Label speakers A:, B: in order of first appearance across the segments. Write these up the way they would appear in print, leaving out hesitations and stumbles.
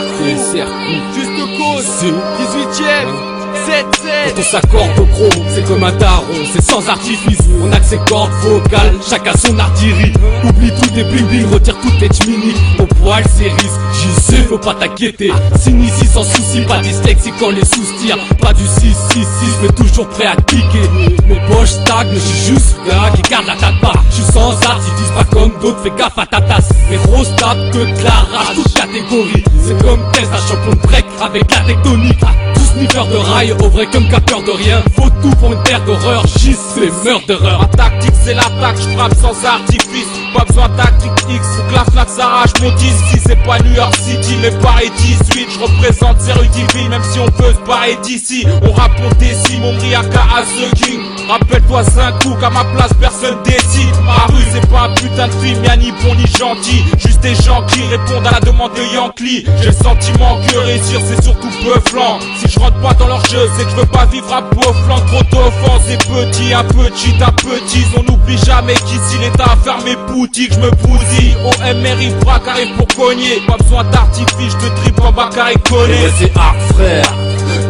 A: TSR,
B: Juste cause, 18ème, 7-7.
A: Quand on s'accorde au chrome, c'est comme un daron, c'est sans artifice. On a que ses cordes vocales, chacun son artillerie. Oublie tout tes bling bling, retire toutes tes ch'mini. Ton poil c'est risque, j'y sais, faut pas t'inquiéter. Signe ici sans souci, pas dyslexique quand les sous tirent. Pas du 6-6-6, mais toujours prêt à kicker. Mes poches stagnent, je suis juste gars qui garde la tapa. Je suis sans artifice, pas comme d'autres, fais gaffe à ta tasse. Mes roses tapent que de la rage, toute catégorie. C'est comme test, un champion de break avec la tectonique. Tous sniffeurs de rail, au vrai comme capteur de rien. Faut tout pour une terre d'horreur, j'y c'est meurdereur.
B: Ma tactique c'est l'attaque, je frappe sans artifice. Pas besoin tactique X, faut que la flaque s'arrache mon disque. Si c'est pas New York City mais Paris 18, je représente ces rues divines. Même si on peut se barrer d'ici, on rappe décime, on briaca à The King. Rappelle-toi 5 coups qu'à ma place personne décide. Ma rue c'est pas un putain de film, y'a ni bon ni gentil. Juste des gens qui répondent à la demande de Yankee. J'ai le sentiment que réussir c'est surtout peuflant. Si je rentre pas dans leur jeu, c'est que je veux pas vivre à beau flanc. Trop d'offenses et petit, un petit, un petit. On n'oublie jamais qu'ici l'état a fermé boutique. Je me bousille, OMR braque arrive pour cogner. Pas besoin d'artifice, je te tripe en bas carré collé.
A: Ouais, c'est hard frère,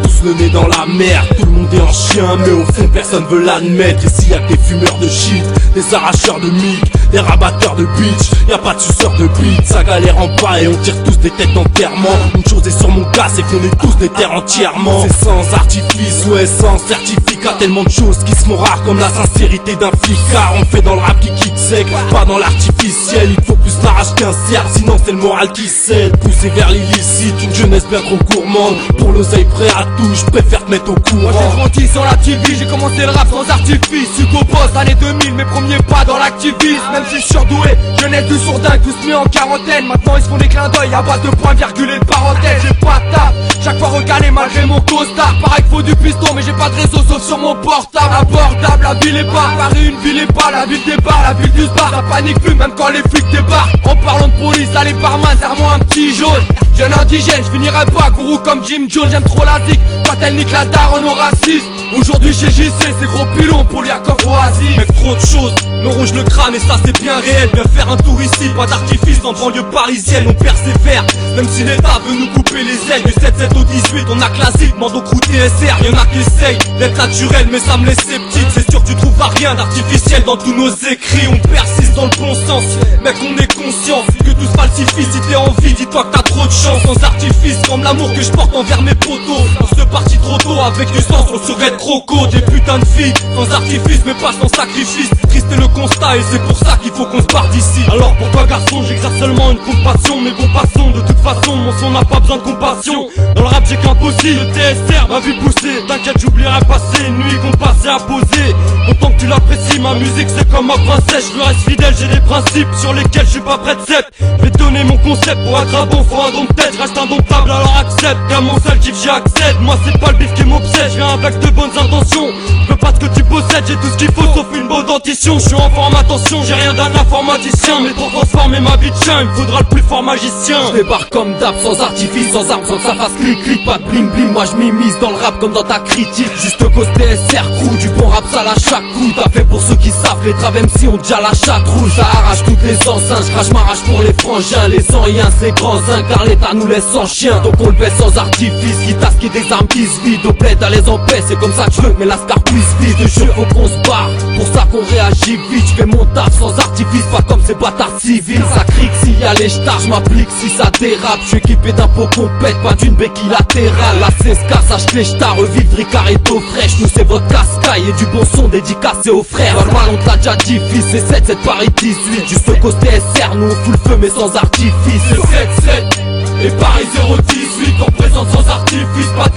A: tous le nez dans la merde. Tout le monde est en chien mais au fond personne veut l'admettre. Ici y'a que des fumeurs de shit, des arracheurs de mic, des rabatteurs de bitch. Y'a pas de suceurs de beat, ça galère en bas et on tire tous des têtes d'enterrement. Une chose est sur mon cas, c'est qu'on est tous des terres entièrement. C'est sans artifice, ouais sans certificat. Tellement de choses qui se font rares comme la sincérité d'un flicard. On fait dans le rap qui kick sec, pas dans l'artificiel. Il faut plus la rage qu'un cerf, sinon c'est le moral qui cède. Poussé vers l'illicite, une jeunesse bien trop gourmande. Pour l'oseille prêt à tout, je préfère te mettre au courant.
B: Moi j'ai grandi sur la TV, j'ai commencé le rap sans artifice. Hugo Boss, année 2000, mes premiers pas dans l'activisme. Même si je suis surdoué, jeunesse de sourdin, tous mis en quarantaine. Maintenant ils se font des clins d'œil à base de points virgule et de parenthèses. J'ai pas de table, chaque fois recalé malgré mon costard. Pareil qu'il faut du piston, mais j'ai pas de réseau sauf sur mon portable. Abordable, la ville est pas, Paris une ville est pas. La ville débarque, la ville du bar, la panique plus même quand les flics débarquent. En parlant de police, allez barman, serre-moi un petit jaune. Jeune indigène, je finirai pas gourou comme Jim Jones. J'aime trop la zik, quand elle nique la daronne au raciste. Aujourd'hui chez JC, c'est gros pilon pour Liakov Oasis.
A: Mec, trop de choses, le rouge le crâne et ça c'est bien réel. Viens faire un tour ici, pas d'artifice en banlieue parisienne. On persévère, même si l'État veut nous couper les ailes. Du 7-7 au 18, on a classique, mando crew TSR. Y'en a qui essayent d'être naturel, mais ça me laisse sceptique. C'est sûr que tu trouveras rien d'artificiel dans tous nos écrits. On persiste dans le bon sens, mec on est conscient que tout se falsifie. Si t'es en vie, dis-toi que t'as trop de chance. Sans artifice, comme l'amour que je porte envers mes potos. On se partit trop tôt, avec du sens, on serait trop court. Des putains de filles, sans artifice, mais pas sans sacrifice. Triste est le constat et c'est pour ça qu'il faut qu'on se parte d'ici. Alors pour toi garçon, j'exerce seulement une compassion. Mais bon passons, de toute façon, mon son n'a pas besoin de compassion. Dans le rap j'ai qu'impossible, le TSR m'a vu pousser. T'inquiète, j'oublierai passer une nuit qu'on passait à poser. Autant que tu l'apprécies, ma musique c'est comme ma princesse. Je reste fidèle, j'ai des principes sur lesquels je suis pas prêt de cède. Je vais te donner mon concept, pour être un bon faut un don de tête. Je reste indomptable alors accepte, car mon seul kiff j'y accède. Moi c'est pas le bif qui m'obsède, je viens avec de bonnes intentions. Je veux pas ce que tu possèdes, j'ai tout ce qu'il faut sauf une bonne dentition. Je suis en forme, attention, j'ai rien d'un informaticien. Mais pour transformer ma vie de chien, il me faudra le plus fort magicien. Je débarque comme d'hab, sans artifice, sans arme, sans que ça fasse clic clic. Pas de bling bling, moi je m'immisce dans le rap comme dans ta critique. Juste cause TSR crew, du bon rap sale à chaque coup. T'as fait pour ceux qui savent, les traves MC ont déjà la chatte rouge. Ça arrache toutes les enceintes, je crache ma rage pour les frangins. Les anciens, c'est grands uns, car l'état nous laisse sans chien. Donc on le baisse sans artifice, quitte à ce qu'il y ait des armes qui se vident. Au bled à les en paix, c'est comme ça que je veux que mes lascars puissent vite. De jeu faut qu'on se barre, pour ça qu'on réagit vite. Je fais mon taf sans artifice, pas comme ces bâtards civils. Ça crique s'il y a les stars, je m'applique si ça dérape. Je suis équipé d'un pot compète, pas d'une béquille latérale. La CSK, sache les stars, revivre Ricard et d'eau fraîche. Nous c'est votre cascaille et du bon son dédicacé aux frères. Normal on te l'a déjà dit, fils, c'est 7-7 Paris 18. Juste cause TSR, nous on fout le feu mais sans artifice. C'est 7-7 et Paris 018, on présente sans artifice, pas de